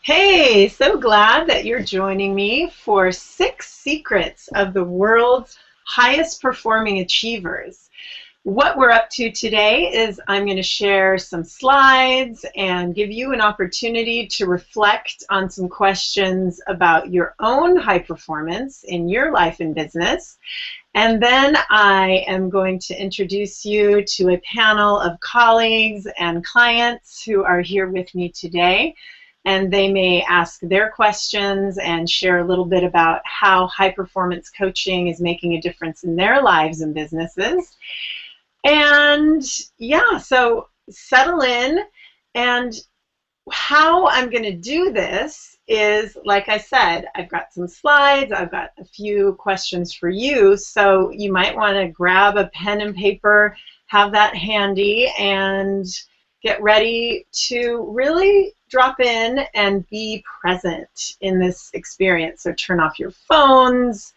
Hey, so glad that you're joining me for 6 secrets of the world's highest performing achievers. What we're up to today is I'm going to share some slides and give you an opportunity to reflect on some questions about your own high performance in your life and business. And then I am going to introduce you to a panel of colleagues and clients who are here with me today. And they may ask their questions and share a little bit about how high performance coaching is making a difference in their lives and businesses. And yeah, so settle in. And how I'm going to do this is, like I said, I've got some slides, I've got a few questions for you, so you might want to grab a pen and paper, have that handy, and get ready to really drop in and be present in this experience. So turn off your phones,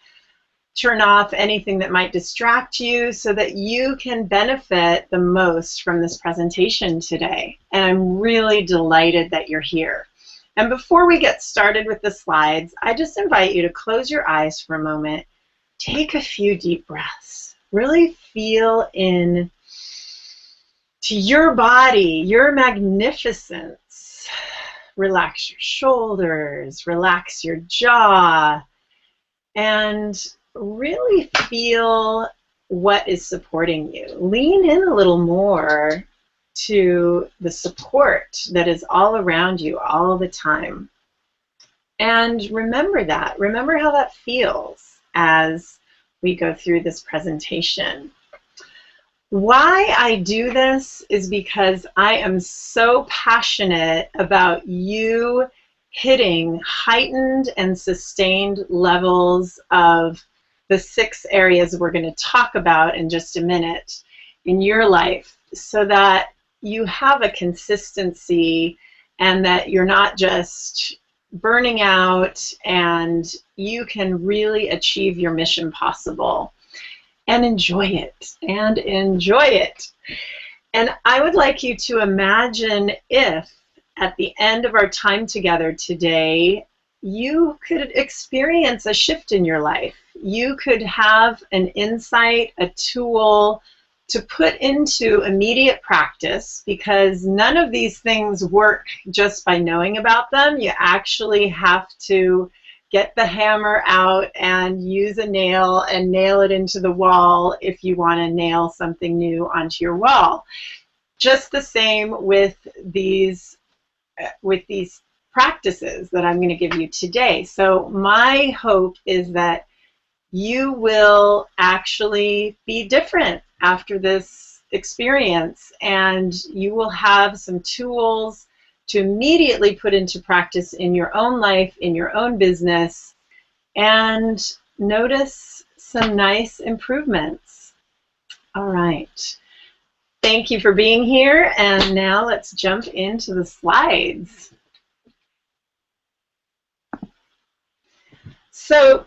turn off anything that might distract you so that you can benefit the most from this presentation today. And I'm really delighted that you're here. And before we get started with the slides, I just invite you to close your eyes for a moment, take a few deep breaths, really feel in to your body, your magnificence. Relax your shoulders, relax your jaw, and really feel what is supporting you. Lean in a little more to the support that is all around you all the time. And remember that. Remember how that feels as we go through this presentation. Why I do this is because I am so passionate about you hitting heightened and sustained levels of the 6 areas we're going to talk about in just a minute in your life, so that you have a consistency and that you're not just burning out, and you can really achieve your mission possible. And enjoy it, and enjoy it. And I would like you to imagine if at the end of our time together today, you could experience a shift in your life. You could have an insight, a tool to put into immediate practice, because none of these things work just by knowing about them. You actually have to get the hammer out and use a nail and nail it into the wall if you want to nail something new onto your wall. Just the same with these practices that I'm going to give you today. So my hope is that you will actually be different after this experience, and you will have some tools to immediately put into practice in your own life, in your own business, and notice some nice improvements. All right. Thank you for being here, and now let's jump into the slides. So,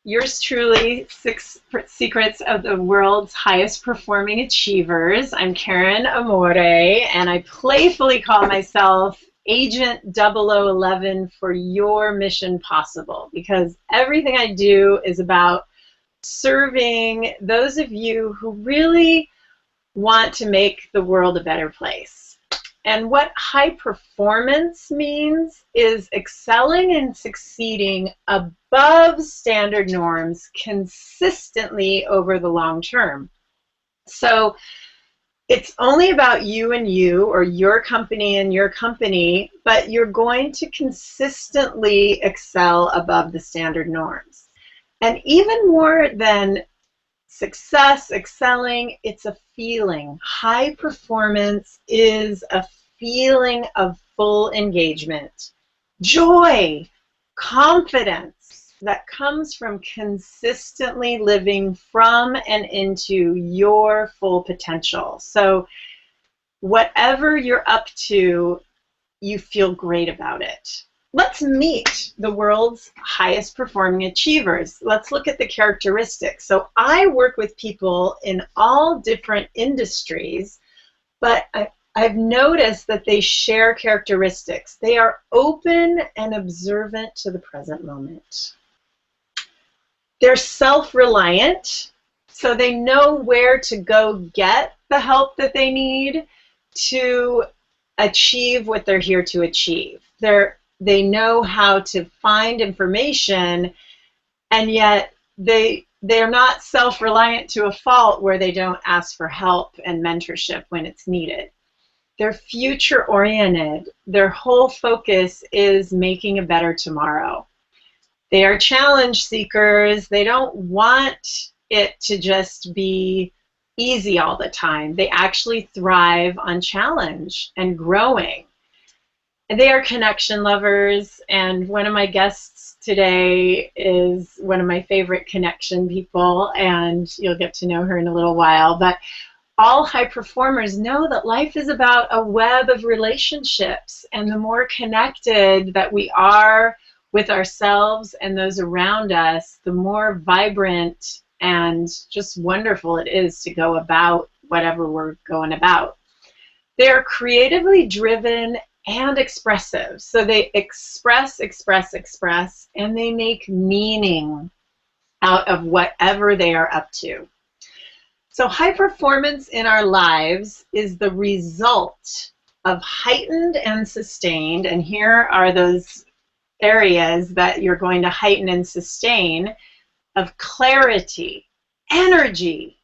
yours truly, 6 secrets of the world's highest performing achievers. I'm Karyn Amore, and I playfully call myself Agent 0011 for your mission possible, because everything I do is about serving those of you who really want to make the world a better place. And what high performance means is excelling and succeeding above standard norms consistently over the long term. So it's only about you and you, or your company and your company, but you're going to consistently excel above the standard norms. And even more than success, excelling, it's a feeling. High performance is a feeling of full engagement, joy, confidence that comes from consistently living from and into your full potential. So whatever you're up to, you feel great about it. Let's meet the world's highest performing achievers. Let's look at the characteristics. So I work with people in all different industries, but I've noticed that they share characteristics. They are open and observant to the present moment. They're self-reliant, so they know where to go get the help that they need to achieve what they're here to achieve. They know how to find information, and yet they're not self-reliant to a fault where they don't ask for help and mentorship when it's needed. They're future-oriented. Their whole focus is making a better tomorrow. They are challenge seekers. They don't want it to just be easy all the time. They actually thrive on challenge and growing. And they are connection lovers, and one of my guests today is one of my favorite connection people, and you'll get to know her in a little while. But all high performers know that life is about a web of relationships, and the more connected that we are with ourselves and those around us, the more vibrant and just wonderful it is to go about whatever we're going about. They're creatively driven and expressive. So they express, and they make meaning out of whatever they are up to. So high performance in our lives is the result of heightened and sustained, and here are those areas that you're going to heighten and sustain, of clarity, energy,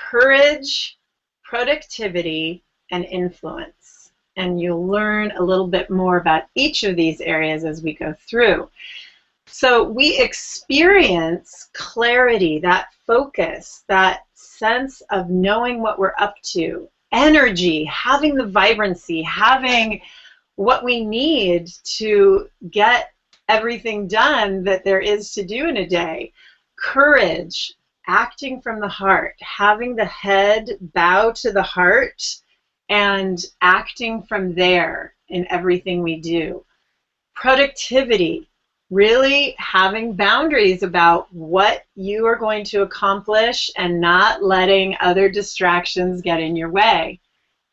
courage, productivity, and influence. And you'll learn a little bit more about each of these areas as we go through. So we experience clarity, that focus, that sense of knowing what we're up to, energy, having the vibrancy, having what we need to get everything done that there is to do in a day, courage, acting from the heart, having the head bow to the heart, and acting from there in everything we do. Productivity, really having boundaries about what you are going to accomplish and not letting other distractions get in your way.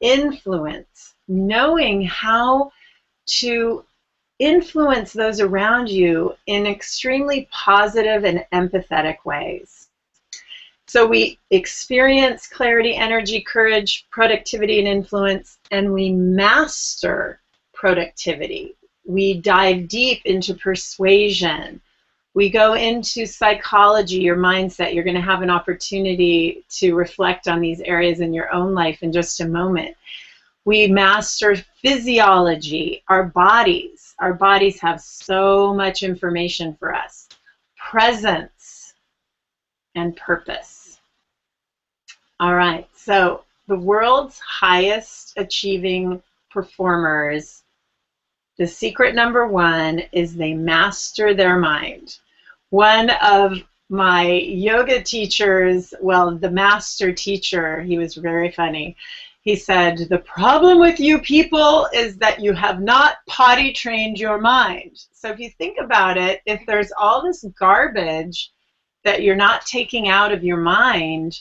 Influence, knowing how to influence those around you in extremely positive and empathetic ways. So we experience clarity, energy, courage, productivity, and influence, and we master productivity. We dive deep into persuasion. We go into psychology, your mindset. You're going to have an opportunity to reflect on these areas in your own life in just a moment. We master physiology, our bodies. Our bodies have so much information for us. Presence and purpose. All right, so the world's highest achieving performers, the secret number one is they master their mind. One of my yoga teachers, well, the master teacher, he was very funny. He said, the problem with you people is that you have not potty trained your mind. So if you think about it, if there's all this garbage that you're not taking out of your mind,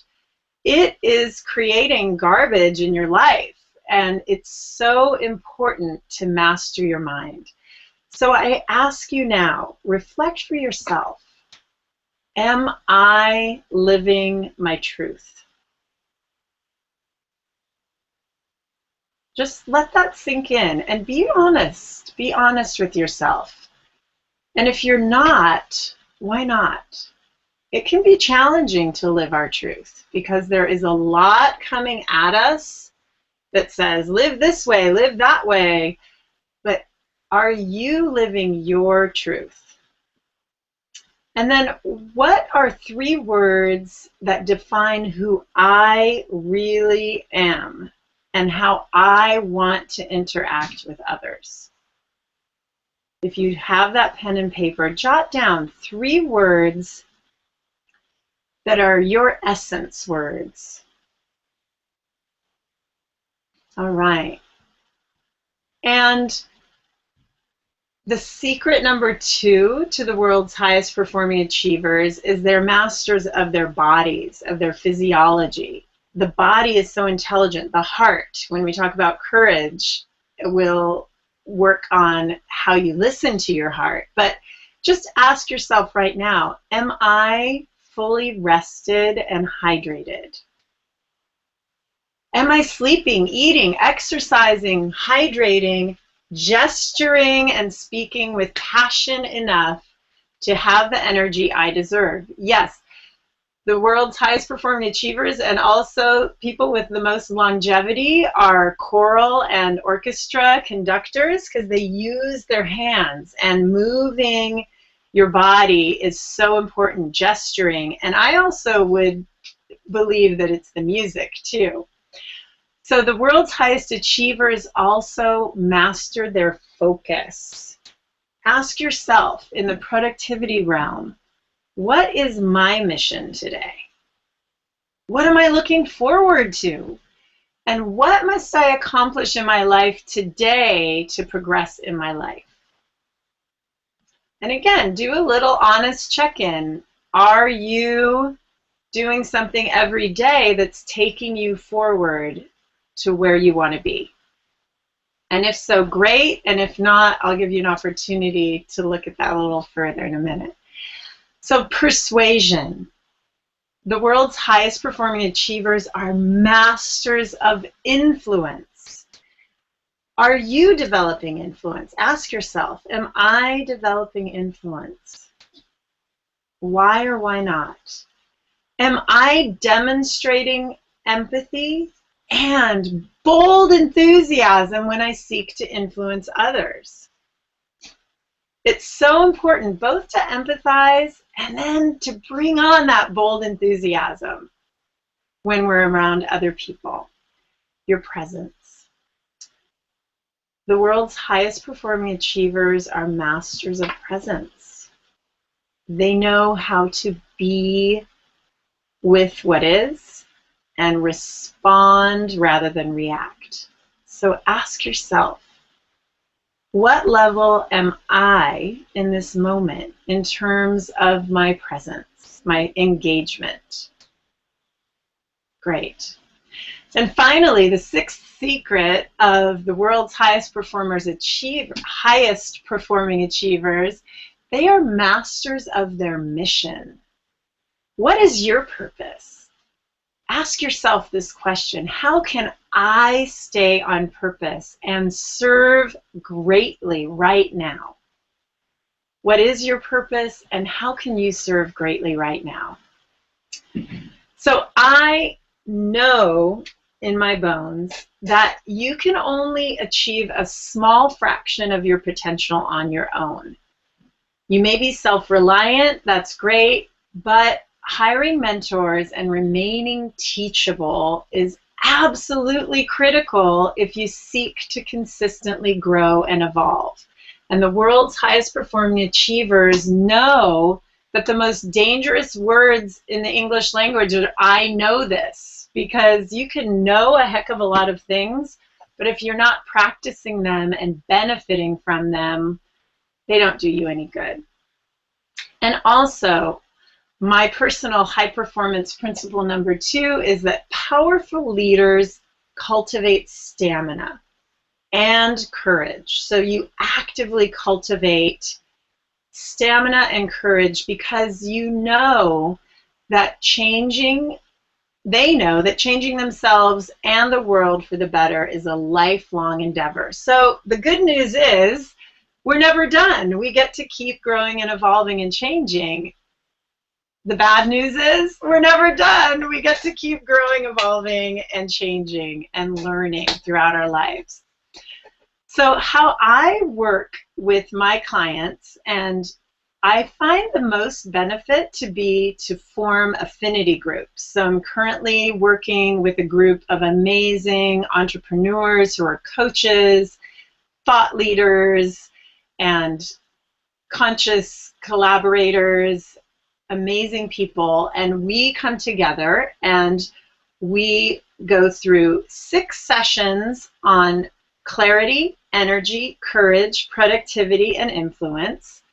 it is creating garbage in your life. And it's so important to master your mind. So I ask you now, reflect for yourself. Am I living my truth? Just let that sink in and be honest. Be honest with yourself. And if you're not, why not? It can be challenging to live our truth because there is a lot coming at us that says, live this way, live that way. But are you living your truth? And then what are 3 words that define who I really am and how I want to interact with others? If you have that pen and paper, jot down 3 words that are your essence words. All right. And the secret number 2 to the world's highest performing achievers is they're masters of their bodies, of their physiology. the body is so intelligent. The heart, when we talk about courage, will work on how you listen to your heart. But just ask yourself right now, am I fully rested and hydrated? Am I sleeping, eating, exercising, hydrating, gesturing, and speaking with passion enough to have the energy I deserve? Yes, the world's highest performing achievers and also people with the most longevity are choral and orchestra conductors, because they use their hands, and moving your body is so important, gesturing. And I also would believe that it's the music too. So the world's highest achievers also master their focus. Ask yourself, in the productivity realm, what is my mission today? What am I looking forward to? And what must I accomplish in my life today to progress in my life? And again, do a little honest check-in. Are you doing something every day that's taking you forward to where you want to be? And if so, great. And if not, I'll give you an opportunity to look at that a little further in a minute. So persuasion. The world's highest performing achievers are masters of influence. Are you developing influence? Ask yourself, am I developing influence? Why or why not? Am I demonstrating empathy and bold enthusiasm when I seek to influence others? It's so important both to empathize and then to bring on that bold enthusiasm when we're around other people. Your presence. The world's highest performing achievers are masters of presence. They know how to be with what is and respond rather than react. So ask yourself, what level am I in this moment in terms of my presence, my engagement? Great. And finally, the sixth secret of the world's highest performing achievers, they are masters of their mission. What is your purpose? Ask yourself this question: how can I stay on purpose and serve greatly right now? What is your purpose, and how can you serve greatly right now? So I know in my bones that you can only achieve a small fraction of your potential on your own. You may be self-reliant, that's great, but hiring mentors and remaining teachable is absolutely critical if you seek to consistently grow and evolve. And the world's highest performing achievers know that the most dangerous words in the English language are "I know this," because you can know a heck of a lot of things, but if you're not practicing them and benefiting from them, they don't do you any good. And also, my personal high performance principle number 2 is that powerful leaders cultivate stamina and courage. So you actively cultivate stamina and courage because you know that they know that changing themselves and the world for the better is a lifelong endeavor. So the good news is we're never done. We get to keep growing and evolving and changing. The bad news is we're never done. We get to keep growing, evolving, and changing and learning throughout our lives. So how I work with my clients, and I find the most benefit to be to form affinity groups. So I'm currently working with a group of amazing entrepreneurs who are coaches, thought leaders, and conscious collaborators, amazing people, and we come together and we go through 6 sessions on clarity, energy, courage, productivity, and influence.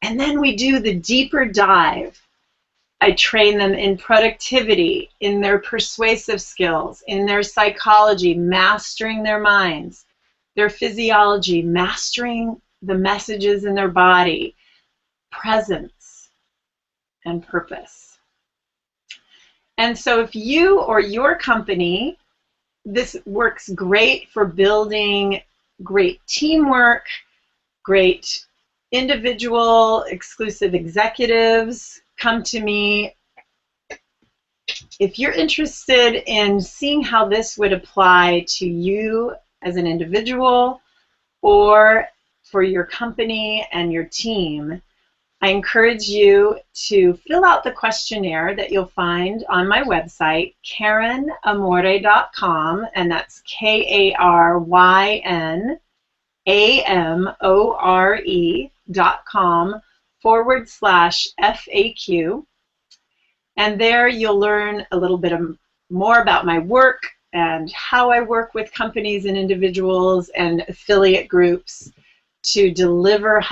And then we do the deeper dive I train them in productivity, in their persuasive skills, in their psychology, mastering their minds, their physiology, mastering the messages in their body, presence, and purpose. And so if you or your company, this works great for building great teamwork, great individual exclusive executives. Come to me. If you're interested in seeing how this would apply to you as an individual or for your company and your team, I encourage you to fill out the questionnaire that you'll find on my website, KarynAmore.com, and that's KarynAmore.com/FAQ. And there you'll learn a little bit more about my work and how I work with companies and individuals and affiliate groups to deliver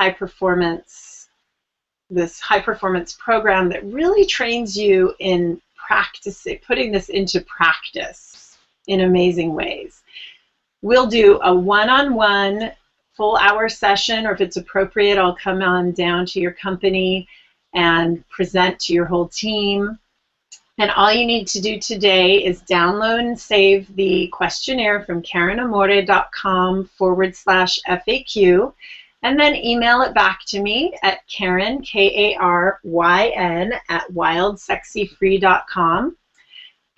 this high performance program that really trains you in practicing, putting this into practice in amazing ways. We'll do a one-on-one full-hour session, or if it's appropriate, I'll come on down to your company and present to your whole team. And all you need to do today is download and save the questionnaire from KarynAmore.com/FAQ, and then email it back to me at Karyn, Karyn, @wildsexyfree.com.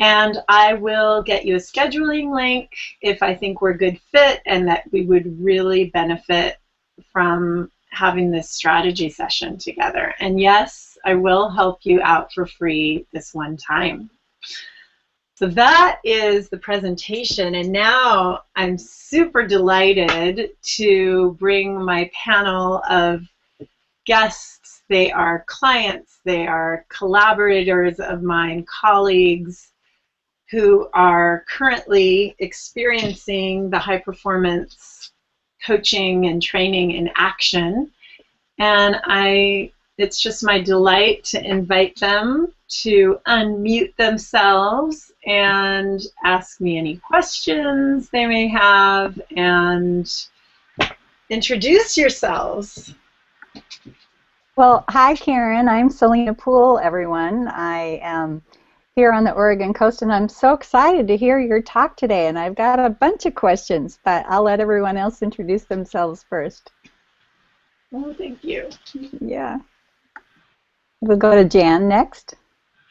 And I will get you a scheduling link if I think we're a good fit and that we would really benefit from having this strategy session together. And yes, I will help you out for free this one time. So that is the presentation, and now I'm super delighted to bring my panel of guests. They are clients, they are collaborators of mine, colleagues who are currently experiencing the high performance coaching and training in action. And it's just my delight to invite them to unmute themselves and ask me any questions they may have and introduce yourselves. Well, hi, Karyn. I'm Sallena Poole, everyone. I am here on the Oregon coast, and I'm so excited to hear your talk today. And I've got a bunch of questions, but I'll let everyone else introduce themselves first. Oh, thank you. Yeah. We'll go to Jan next.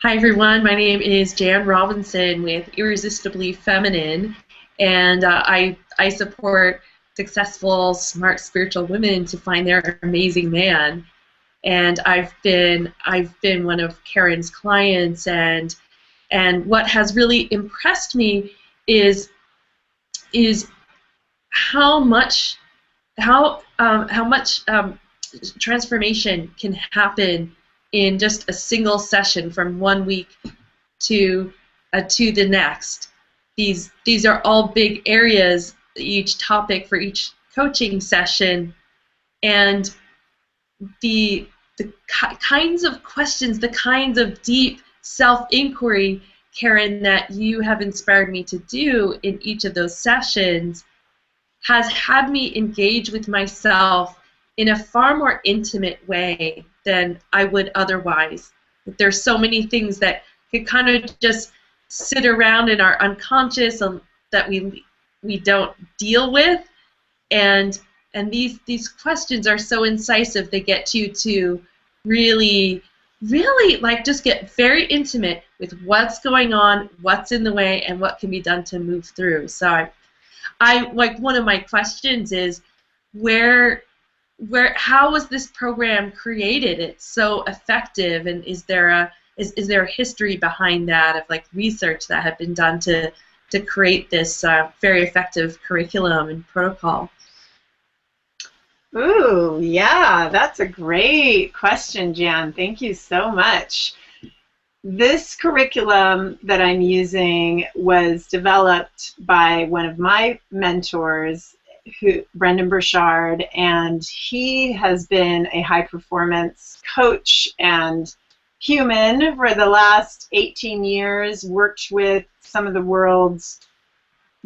Hi everyone, my name is Jan Robinson with Irresistibly Feminine, and I support successful, smart, spiritual women to find their amazing man. And I've been one of Karyn's clients, and what has really impressed me is how much transformation can happen in just a single session from one week to the next. These are all big areas, each topic for each coaching session, and the kinds of questions, the kinds of deep self-inquiry, Karyn, that you have inspired me to do in each of those sessions has had me engage with myself in a far more intimate way than I would otherwise. There's so many things that could kind of just sit around in our unconscious that we don't deal with, and these questions are so incisive. They get you to really like just get very intimate with what's going on, what's in the way, and what can be done to move through. So I like, one of my questions is how was this program created? It's so effective, and is there a history behind that, of like research that had been done to create this very effective curriculum and protocol? Ooh, yeah, that's a great question, Jan. Thank you so much. This curriculum that I'm using was developed by one of my mentors, Brendan Burchard, and he has been a high-performance coach and human for the last 18 years, worked with some of the world's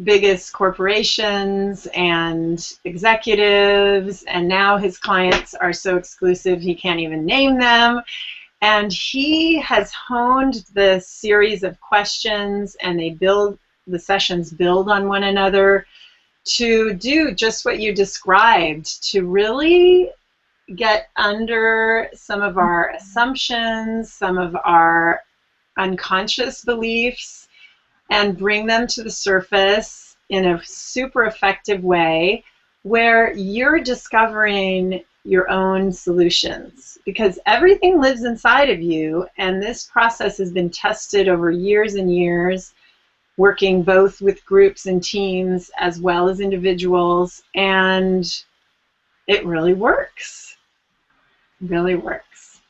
biggest corporations and executives, and now his clients are so exclusive he can't even name them. And he has honed the series of questions, and the sessions build on one another to do just what you described, to really get under some of our assumptions, some of our unconscious beliefs, and bring them to the surface in a super effective way where you're discovering your own solutions, because everything lives inside of you, and this process has been tested over years and years, working both with groups and teams as well as individuals, and it really works. Really works.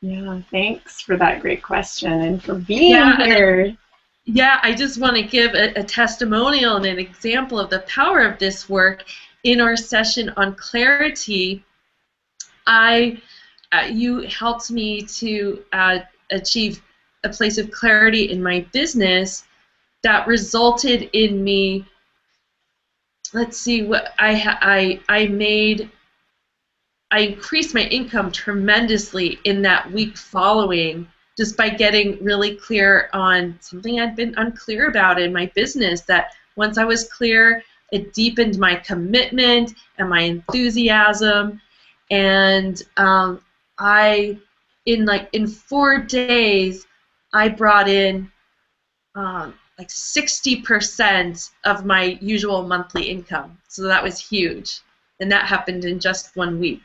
Yeah, thanks for that great question and for being here. Yeah, I just want to give a testimonial and an example of the power of this work. In our session on clarity, you helped me to achieve a place of clarity in my business that resulted in me. Let's see what I increased my income tremendously in that week following, just by getting really clear on something I'd been unclear about in my business. That once I was clear, it deepened my commitment and my enthusiasm. And in 4 days, I brought in like 60% of my usual monthly income. So that was huge. And that happened in just 1 week.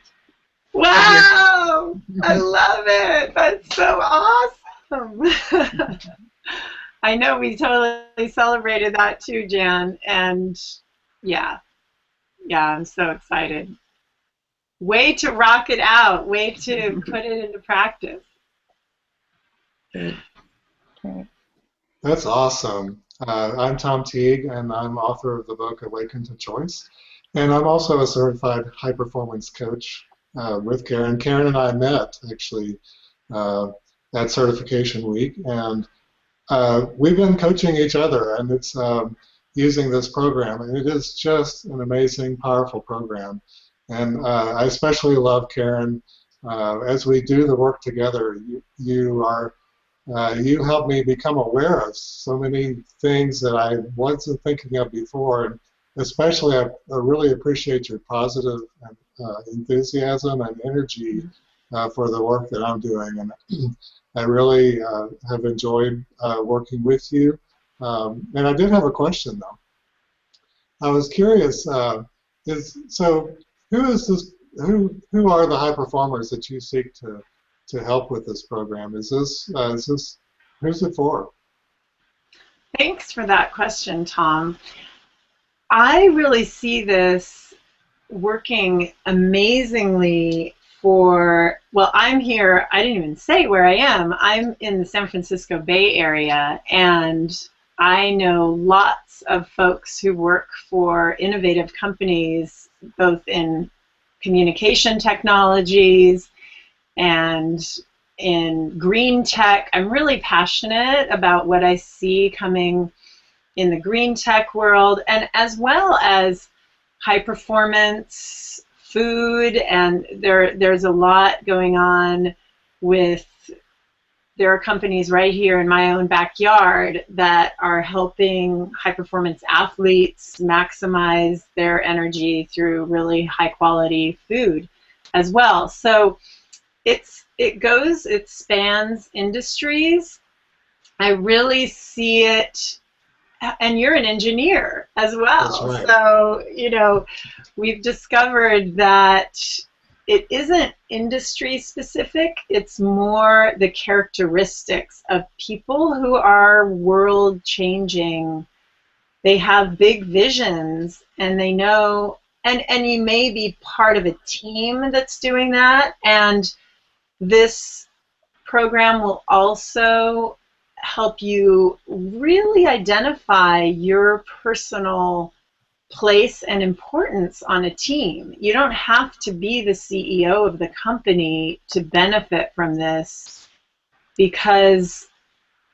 Wow! I love it. That's so awesome. I know we totally celebrated that too, Jan. And yeah, I'm so excited. Way to rock it out. Way to put it into practice. Okay. That's awesome. I'm Tom Teague, and I'm author of the book Awaken to Choice. And I'm also a certified high-performance coach with Karyn. Karyn and I met, actually, at certification week, and we've been coaching each other, and it's using this program, and it is just an amazing, powerful program. And I especially love, Karyn, as we do the work together, you help me become aware of so many things that I wasn't thinking of before, and especially I really appreciate your positive enthusiasm and energy for the work that I'm doing, and I really have enjoyed working with you. And I did have a question, though. I was curious, who are the high performers that you seek to help with this program? Who's it for? Thanks for that question, Tom. I really see this working amazingly I'm here, I didn't even say where I am. I'm in the San Francisco Bay Area, and I know lots of folks who work for innovative companies, both in communication technologies and in green tech. I'm really passionate about what I see coming in the green tech world, and as well as high performance food, and there's a lot going on there are companies right here in my own backyard that are helping high performance athletes maximize their energy through really high quality food as well. So it spans industries. I really see it. And you're an engineer as well. That's right. So, we've discovered that it isn't industry specific, it's more the characteristics of people who are world changing. They have big visions, and they know, and you may be part of a team that's doing that, and this program will also help you really identify your personal place and importance on a team. You don't have to be the CEO of the company to benefit from this. because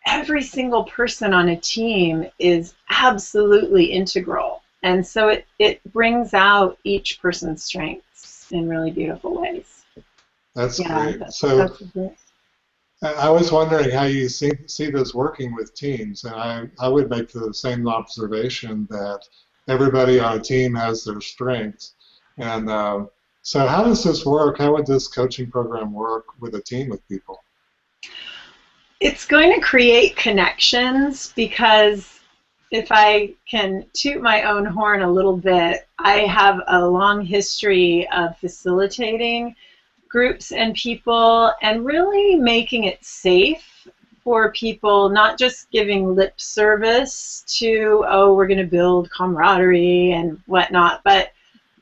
every single person on a team is absolutely integral. And so it brings out each person's strengths in really beautiful ways. That's Yeah, great. So great. I was wondering how you see this working with teams, and I would make the same observation that everybody on a team has their strengths. And so how does this work? How would this coaching program work with a team of people? It's going to create connections, because if I can toot my own horn a little bit, I have a long history of facilitating groups and people and really making it safe for people, not just giving lip service to, oh, we're going to build camaraderie and whatnot, but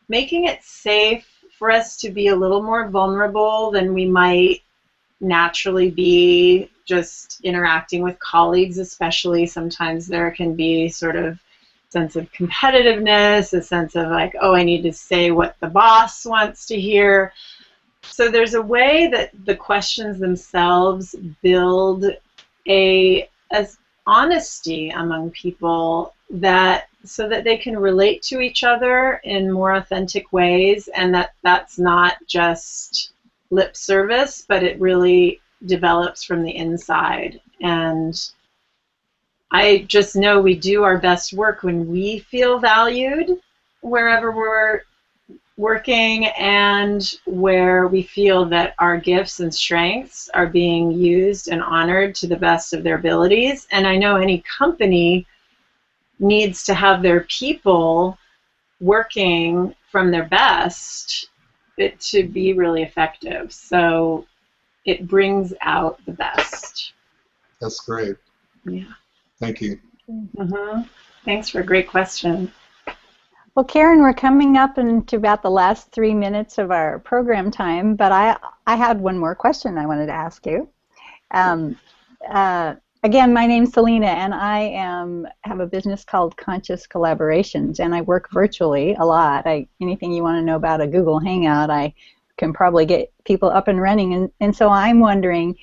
making it safe for us to be a little more vulnerable than we might naturally be just interacting with colleagues. Especially sometimes there can be sort of sense of competitiveness, a sense of like, oh, I need to say what the boss wants to hear. So there's a way that the questions themselves build a honesty among people, that so that they can relate to each other in more authentic ways, and that's not just lip service, but it really develops from the inside. And I just know we do our best work when we feel valued wherever we're working, and where we feel that our gifts and strengths are being used and honored to the best of their abilities. And I know any company needs to have their people working from their best to be really effective. So it brings out the best. That's great. Yeah. Thank you. Mm-hmm. Thanks for a great question. Well, Karyn, we're coming up into about the last 3 minutes of our program time, but I had one more question I wanted to ask you. Again, my name's Sallena, and I have a business called Conscious Collaborations, and I work virtually a lot. Anything you want to know about a Google Hangout, I can probably get people up and running. And so I'm wondering,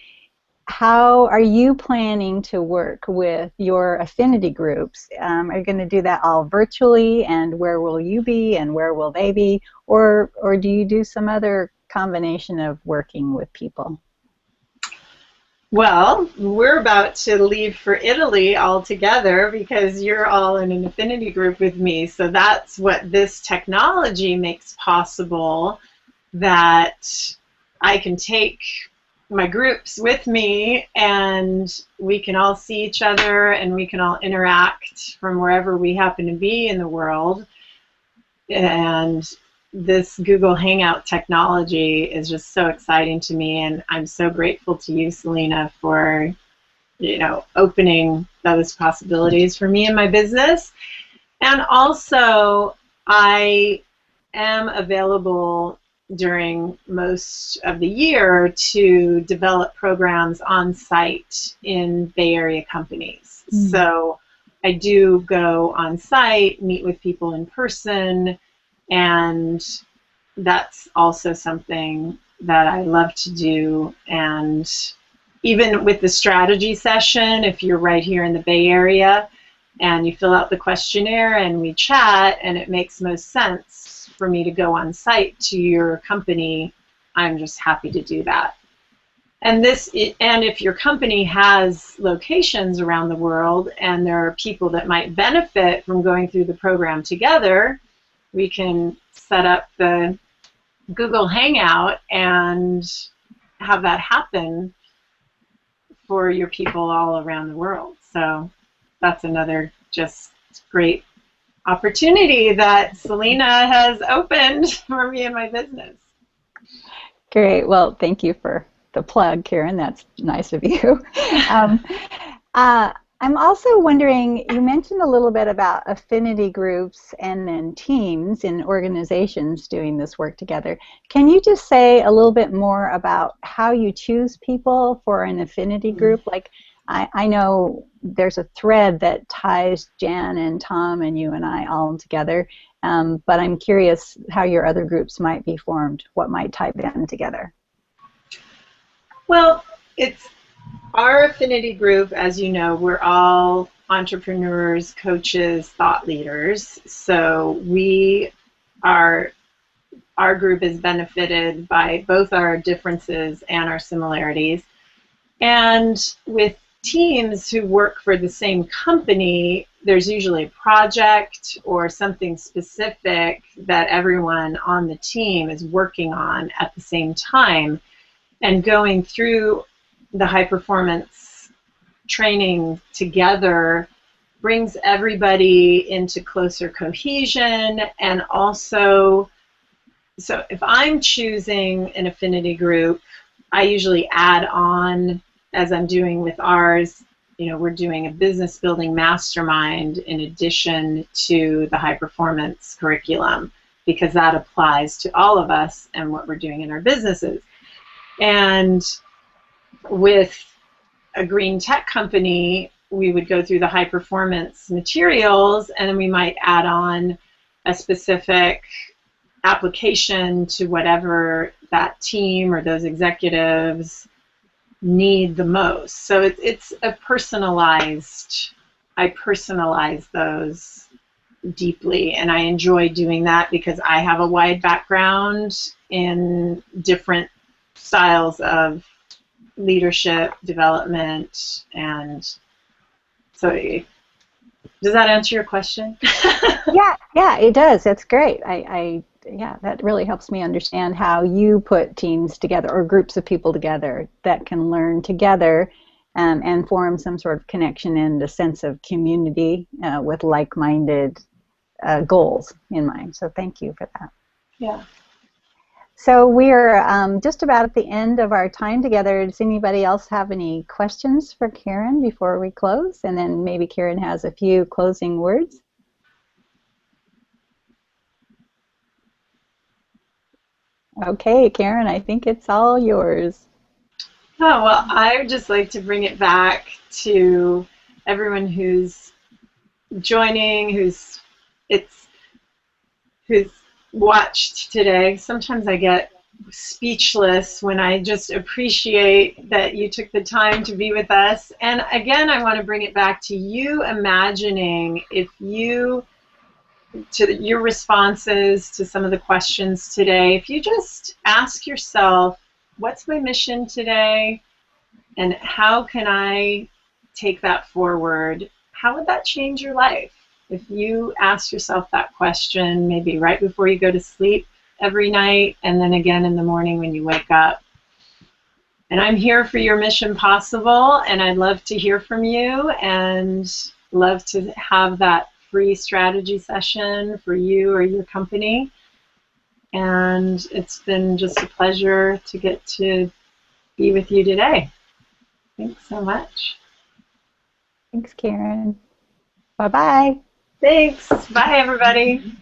how are you planning to work with your affinity groups? Are you going to do that all virtually, and where will you be, and where will they be? Or do you do some other combination of working with people? Well, we're about to leave for Italy all together because you're all in an affinity group with me. So that's what this technology makes possible, that I can take my groups with me and we can all see each other and we can all interact from wherever we happen to be in the world. And this Google Hangout technology is just so exciting to me, and I'm so grateful to you, Sallena, for opening those possibilities for me and my business. And also, I am available during most of the year to develop programs on site in Bay Area companies. Mm-hmm. So I do go on site, meet with people in person, and that's also something that I love to do. And even with the strategy session, if you're right here in the Bay Area and you fill out the questionnaire and we chat and it makes most sense for me to go on site to your company, I'm just happy to do that. And if your company has locations around the world and there are people that might benefit from going through the program together, we can set up the Google Hangout and have that happen for your people all around the world. So that's another just great opportunity that Sallena has opened for me and my business. Great. Well, thank you for the plug, Karyn. That's nice of you. I'm also wondering, you mentioned a little bit about affinity groups and then teams in organizations doing this work together. Can you just say a little bit more about how you choose people for an affinity group? Like, I know there's a thread that ties Jan and Tom and you and I all together, but I'm curious how your other groups might be formed, what might tie them together. Well, it's Our affinity group, as you know, we're all entrepreneurs, coaches, thought leaders. So our group is benefited by both our differences and our similarities. And with teams who work for the same company, there's usually a project or something specific that everyone on the team is working on at the same time. And going through the high performance training together brings everybody into closer cohesion. And also, so if I'm choosing an affinity group, I usually add on, as I'm doing with ours, we're doing a business building mastermind in addition to the high performance curriculum, because that applies to all of us and what we're doing in our businesses. And with a green tech company, we would go through the high performance materials, and then we might add on a specific application to whatever that team or those executives need the most. So it's a personalized, I personalize those deeply, and I enjoy doing that because I have a wide background in different styles of leadership development. And so does that answer your question? Yeah, it does. That's great. Yeah, that really helps me understand how you put teams together or groups of people together that can learn together and form some sort of connection and a sense of community with like-minded goals in mind. So thank you for that. Yeah. So we're just about at the end of our time together. Does anybody else have any questions for Karyn before we close? And then maybe Karyn has a few closing words. Okay, Karyn, I think it's all yours. Oh, well, I would just like to bring it back to everyone who's joining, who's watched today. Sometimes I get speechless when I just appreciate that you took the time to be with us. And again, I want to bring it back to you imagining to your responses to some of the questions today, if you just ask yourself, what's my mission today? And how can I take that forward? How would that change your life? If you ask yourself that question, maybe right before you go to sleep every night, and then again in the morning when you wake up. And I'm here for your mission possible, and I'd love to hear from you and love to have that free strategy session for you or your company. And it's been just a pleasure to get to be with you today. Thanks so much. Thanks, Karyn. Bye-bye. Thanks. Bye, everybody.